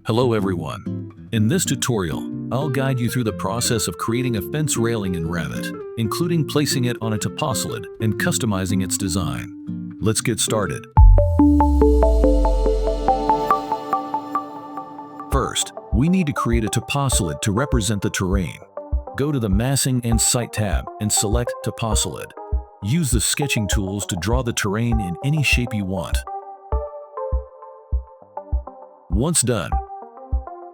Hello everyone. In this tutorial, I'll guide you through the process of creating a fence railing in Revit, including placing it on a toposolid and customizing its design. Let's get started. First, we need to create a toposolid to represent the terrain. Go to the Massing and Site tab and select Toposolid. Use the sketching tools to draw the terrain in any shape you want. Once done,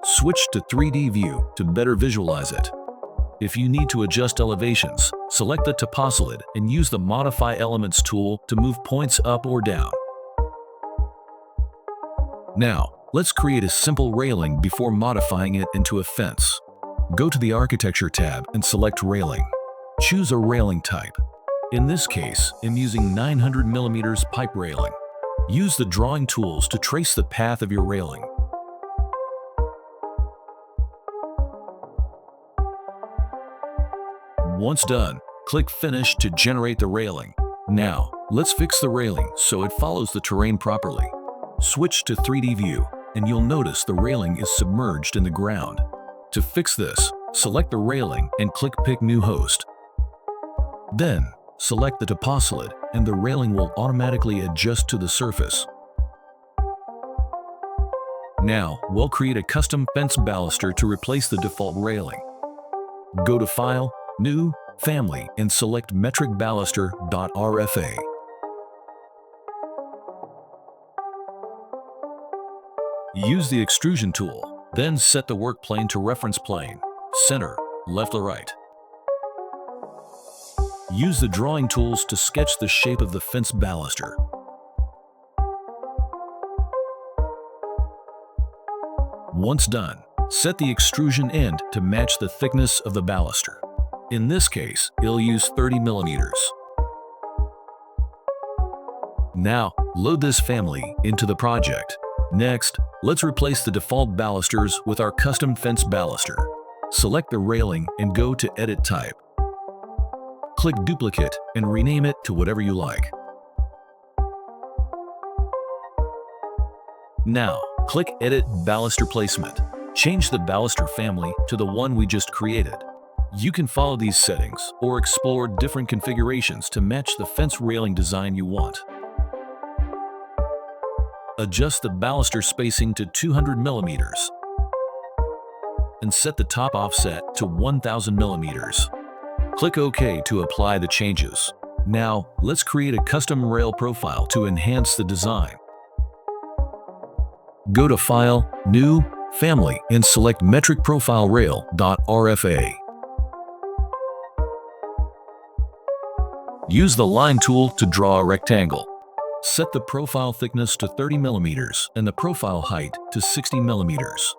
switch to 3D view to better visualize it. If you need to adjust elevations, select the toposolid and use the Modify Elements tool to move points up or down. Now, let's create a simple railing before modifying it into a fence. Go to the Architecture tab and select Railing. Choose a railing type. In this case, I'm using 900 mm pipe railing. Use the drawing tools to trace the path of your railing. Once done, click Finish to generate the railing. Now, let's fix the railing so it follows the terrain properly. Switch to 3D view, and you'll notice the railing is submerged in the ground. To fix this, select the railing and click Pick New Host. Then, select the toposolid, and the railing will automatically adjust to the surface. Now, we'll create a custom fence baluster to replace the default railing. Go to File, New, Family, and select Metric Baluster.rfa. Use the extrusion tool, then set the work plane to reference plane, center, left or right. Use the drawing tools to sketch the shape of the fence baluster. Once done, set the extrusion end to match the thickness of the baluster. In this case, it'll use 30 mm. Now, load this family into the project. Next, let's replace the default balusters with our custom fence baluster. Select the railing and go to Edit Type. Click Duplicate and rename it to whatever you like. Now, click Edit Baluster Placement. Change the baluster family to the one we just created. You can follow these settings or explore different configurations to match the fence railing design you want. Adjust the baluster spacing to 200 mm and set the top offset to 1000 mm. Click OK to apply the changes. Now, let's create a custom rail profile to enhance the design. Go to File, New, Family, and select Metric Profile Rail.rfa. Use the Line tool to draw a rectangle. Set the profile thickness to 30 mm and the profile height to 60 mm.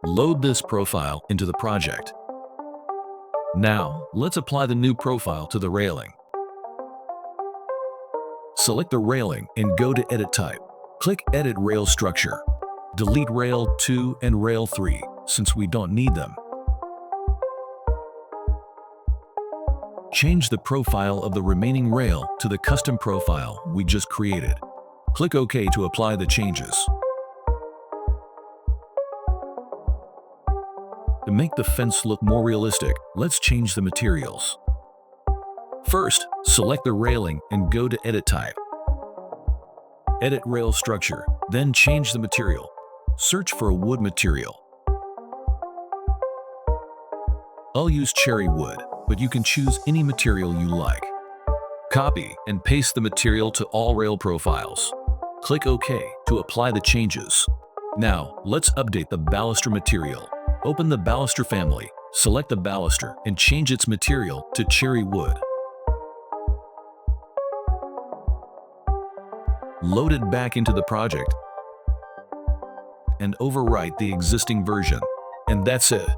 Load this profile into the project. Now, let's apply the new profile to the railing. Select the railing and go to Edit Type. Click Edit Rail Structure. Delete Rail 2 and Rail 3 since we don't need them. Change the profile of the remaining rail to the custom profile we just created. Click OK to apply the changes. To make the fence look more realistic, let's change the materials. First, select the railing and go to Edit Type. Edit Rail Structure, then change the material. Search for a wood material. I'll use cherry wood, but you can choose any material you like. Copy and paste the material to all rail profiles. Click OK to apply the changes. Now, let's update the baluster material. Open the baluster family, select the baluster, and change its material to cherry wood. Load it back into the project and overwrite the existing version. And that's it.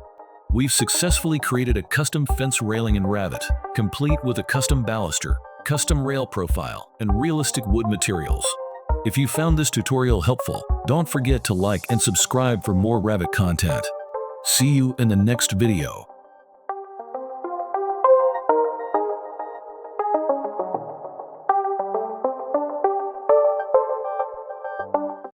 We've successfully created a custom fence railing in Revit, complete with a custom baluster, custom rail profile, and realistic wood materials. If you found this tutorial helpful, don't forget to like and subscribe for more Revit content. See you in the next video.